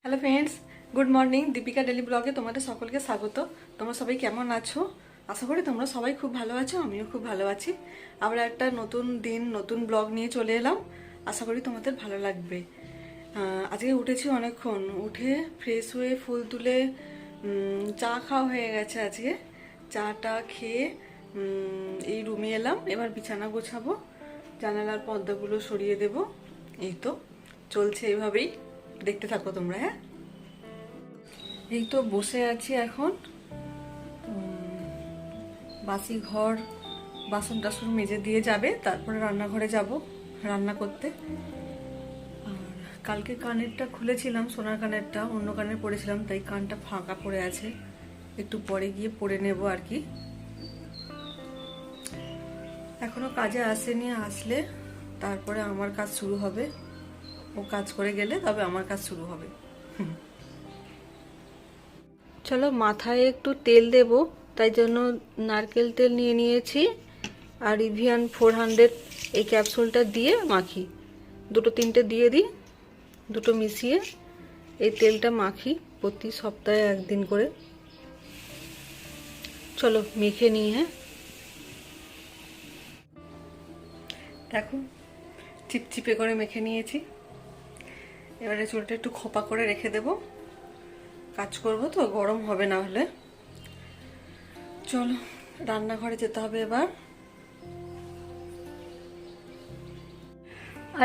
Hello friends, good morning. Deepika daily ব্লগে তোমাদের সকলকে স্বাগত। তোমরা সবাই কেমন আছো? আশা করি তোমরা সবাই খুব ভালো আছো, আমিও খুব ভালো আছি। আমরা একটা নতুন দিন নতুন ব্লগ নিয়ে চলে এলাম। আশা করি তোমাদের ভালো লাগবে। আজকে উঠেছি অনেকক্ষণ, উঠে ফ্রেশ হয়ে ফুল তুলে চা খাওয়া হয়ে গেছে। আজকে চাটা খেয়ে এই রুমে এলাম। এবার বিছানা গোছাবো, জানালার পর্দাগুলো সরিয়ে দেব। এই তো চলছে এইভাবেই, দেখতে থাকো তোমরা। হ্যাঁ, এই তো বসে আছি এখন। বাসি ঘর বাসন টাসন মেজে দিয়ে যাবে, তারপরে রান্নাঘরে যাব রান্না করতে। আর কালকে কানেরটা খুলেছিলাম, সোনার কানেরটা অন্য কানের পরেছিলাম, তাই কানটা ফাঁকা পড়ে আছে। একটু পরে গিয়ে পরে নেব আর কি। এখনো কাজে আসেনি, আসলে তারপরে আমার কাজ শুরু হবে। ও কাজ করে গেলে তবে আমার কাজ শুরু হবে। চলো মাথায় একটু তেল দেব, তাই জন্য নারকেল তেল নিয়ে নিয়েছি। আর ইভিয়ান 400 এই ক্যাপসুলটা দিয়ে মাখি, দুটো তিনটে দিয়ে দিই, দুটো মিশিয়ে এই তেলটা মাখি প্রতি সপ্তাহে একদিন করে। চলো মেখে নিই। হ্যাঁ, দেখো চিপচিপে করে মেখে নিয়েছি। এবারে চুলটা একটু খোপা করে রেখে দেব, কাজ করব তো গরম হবে না হলে। চলো রান্নাঘরে যেতে হবে এবার।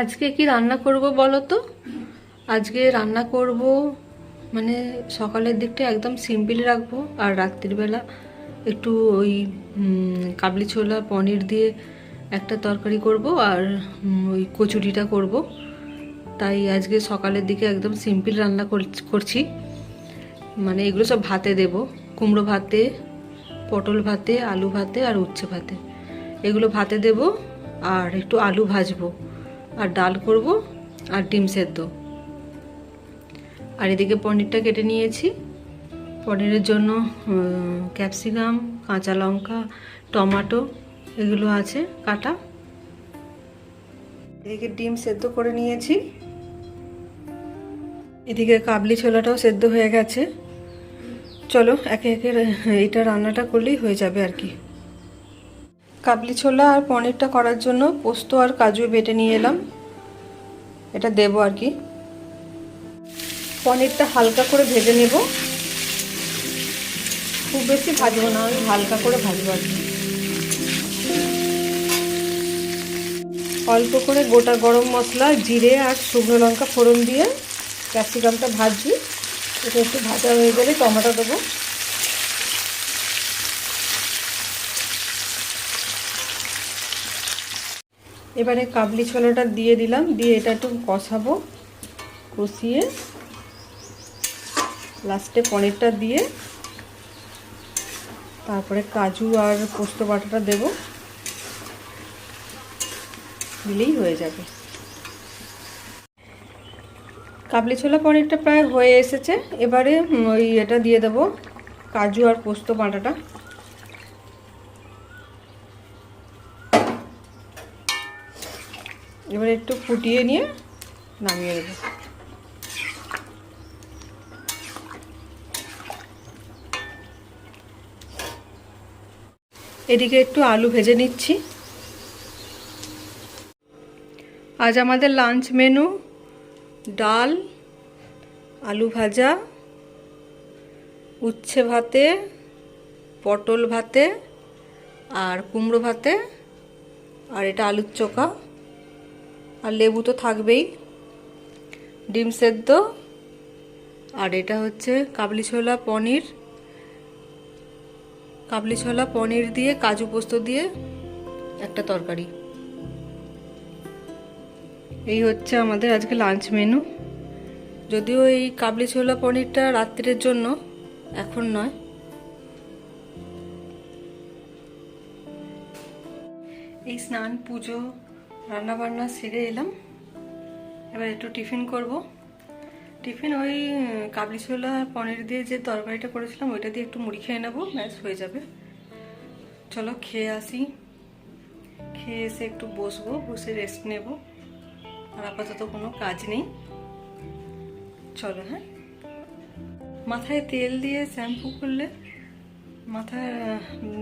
আজকে কি রান্না করব বলো তো? আজকে রান্না করব মানে সকালের দিকটা একদম সিম্পল রাখবো, আর রাত্রির বেলা একটু ওই কাবলি ছোলা পনির দিয়ে একটা তরকারি করব, আর ওই কচুরিটা করব। তাই আজকে সকালের দিকে একদম সিম্পল রান্না করছি। মানে এগুলো সব ভাতে দেব, কুমড়ো ভাতে, পটল ভাতে, আলু ভাতে আর উচ্ছে ভাতে। এগুলো ভাতে দেব, আর একটু আলু ভাজবো, আর ডাল করব, আর ডিম সেদ্ধ। আর এদিকে পনিরটা কেটে নিয়েছি। পনিরের জন্য ক্যাপসিকাম, কাঁচা লঙ্কা, টমেটো এগুলো আছে কাটা। এদিকে ডিম সেদ্ধ করে নিয়েছি। এদিকে কাবলি ছোলাটাও সেদ্ধ হয়ে গেছে। চলো একে একে এইটা রান্নাটা করলেই হয়ে যাবে আর কি। কাবলি ছোলা আর পনিরটা করার জন্য পোস্ত আর কাজু বেটে নিয়ে এলাম, এটা দেবো আর কি। পনিরটা হালকা করে ভেজে নেব, খুব বেশি ভাজবো না, আমি হালকা করে ভাজবো আর কি। অল্প করে গোটা গরম মশলা, জিরে আর শুকনো লঙ্কা ফোড়ন দিয়ে ক্যাপসিকামটা ভাজছি। এটা একটু ভাজা হয়ে গেলে টমেটো দেবো। এবারে কাবলি ছোলাটা দিয়ে দিলাম, দিয়ে এটা একটু কষাবো, কষিয়ে লাস্টে পনিরটা দিয়ে তারপরে কাজু আর পোস্ত বাটাটা দেবো, দিলেই হয়ে যাবে। কাবলি ছোলা পনিরটা প্রায় হয়ে এসেছে। এবারে ওই এটা দিয়ে দেবো, কাজু আর পোস্ত বাটাটা। এবারে একটু ফুটিয়ে নিয়ে নামিয়ে দেবো। এদিকে একটু আলু ভেজে নিচ্ছি। আজ আমাদের লাঞ্চ মেনু ডাল, আলু ভাজা, উচ্ছে ভাতে, পটল ভাতে আর কুমড়ো ভাতে, আর এটা আলুর চোখা, আর লেবু তো থাকবেই, ডিম সেদ্ধ, আর এটা হচ্ছে কাবলি ছোলা পনির। কাবলি ছোলা পনির দিয়ে কাজু পোস্ত দিয়ে একটা তরকারি। এই হচ্ছে আমাদের আজকে লাঞ্চ মেনু। যদিও এই কাবলি ছোলা পনিরটা রাত্রের জন্য, এখন নয়। এই স্নান পুজো রান্নাবান্না সেরে এলাম, এবার একটু টিফিন করব। টিফিন ওই কাবলি ছোলা পনির দিয়ে যে তরকারিটা করেছিলাম ওইটা দিয়ে একটু মুড়ি খেয়ে নেবো, ব্যাস হয়ে যাবে। চলো খেয়ে আসি, খেয়ে এসে একটু বসবো, বসে রেস্ট নেব। আর আপাতত কোনো কাজ নেই। চলো হ্যাঁ, মাথায় তেল দিয়ে শ্যাম্পু করলে মাথা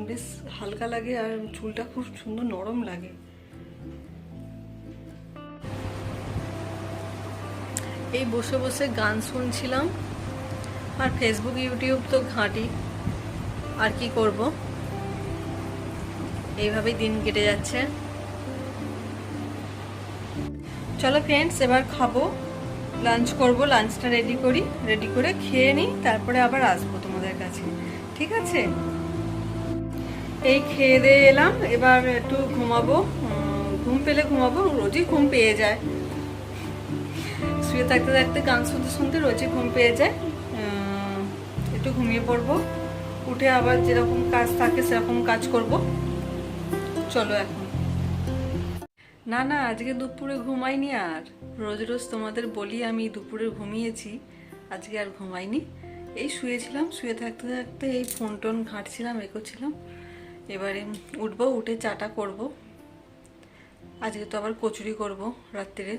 বেশ হালকা লাগে আর চুলটা খুব সুন্দর নরম লাগে। এই বসে বসে গান শুনছিলাম আর ফেসবুক ইউটিউব তো ঘাঁটি, আর কি করব, এইভাবেই দিন কেটে যাচ্ছে। চলো ফ্রেন্ডস, এবার খাবো, লাঞ্চ করব, লাঞ্চটা রেডি করে খেয়ে নিই, তারপরে আবার আসবো তোমাদের কাছে, ঠিক আছে? এই খেয়ে দিয়ে এলাম, এবার একটু ঘুমাবো, ঘুম পেলে ঘুমাবো, রোজই ঘুম পেয়ে যায়, শুয়ে থাকতে থাকতে গান শুনতে শুনতে রোজই ঘুম পেয়ে যায়। একটু ঘুমিয়ে পড়বো, উঠে আবার যেরকম কাজ থাকে সেরকম কাজ করব। চলো এখন। না আজকে দুপুরে ঘুমাইনি, আর রোজ রোজ তোমাদের বলি আমি দুপুরে ঘুমিয়েছি, আজকে আর ঘুমাইনি। এই শুয়েছিলাম, শুয়ে থাকতে থাকতে এই ফোন টোন ঘাঁটছিলাম, এগোচ্ছিলাম। এবারে উঠবো, উঠে চাটা করব। আজকে তো আবার কচুরি করব রাত্রিরে,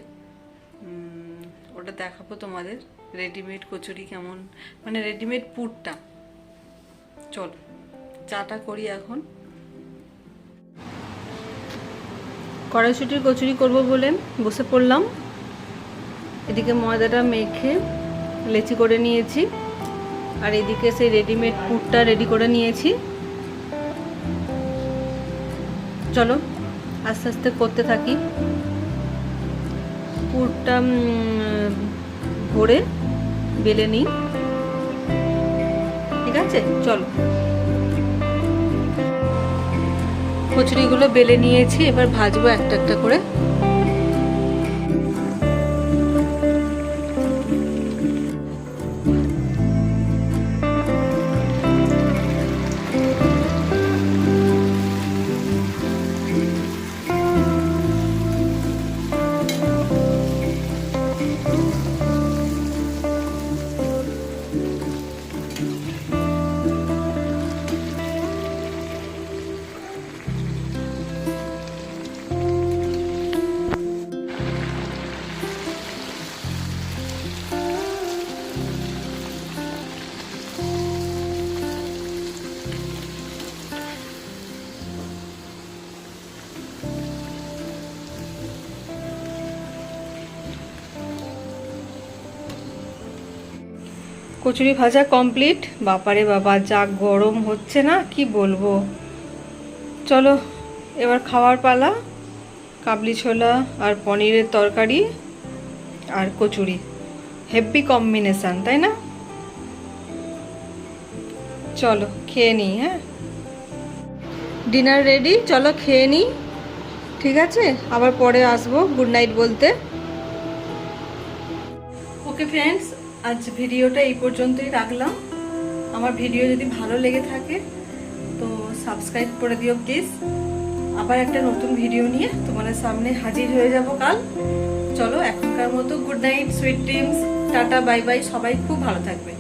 ওটা দেখাবো তোমাদের, রেডিমেড কচুরি কেমন, মানে রেডিমেড পুরটা। চল চাটা করি এখন। কড়াইশুটির কচুরি করব বলে বসে পড়লাম। এদিকে ময়দাটা মেখে লেচি করে নিয়েছি, আর এদিকে সেই রেডিমেড পুরটা রেডি করে নিয়েছি। চলো আস্তে আস্তে করতে থাকি। পুরটা ভরে বেলে নিই, ঠিক আছে? চলো, কচুরিগুলো বেলে নিয়েছি, এবার ভাজবো একটা একটা করে। কচুরি ভাজা কমপ্লিট। বাপারে বাবা, যা গরম হচ্ছে না, কি বলবো। চলো এবার খাওয়ার পালা। কাবলি ছোলা আর পনিরের তরকারি আর কচুরি, হেভি কম্বিনেশন, তাই না? চলো খেয়ে নিই। হ্যাঁ, ডিনার রেডি, চলো খেয়ে নিই, ঠিক আছে? আবার পরে আসবো গুড নাইট বলতে। ওকে ফ্রেন্ডস, আজ ভিডিওটা এই পর্যন্তই রাখলাম। আমার ভিডিও যদি ভালো লেগে থাকে তো সাবস্ক্রাইব করে দিও প্লিজ। আবার একটা নতুন ভিডিও নিয়ে তোমাদের সামনে হাজির হয়ে যাব কাল। চলো এখনকার মতো good night, sweet dreams, tata, bye bye. সবাই খুব ভালো থাকবে।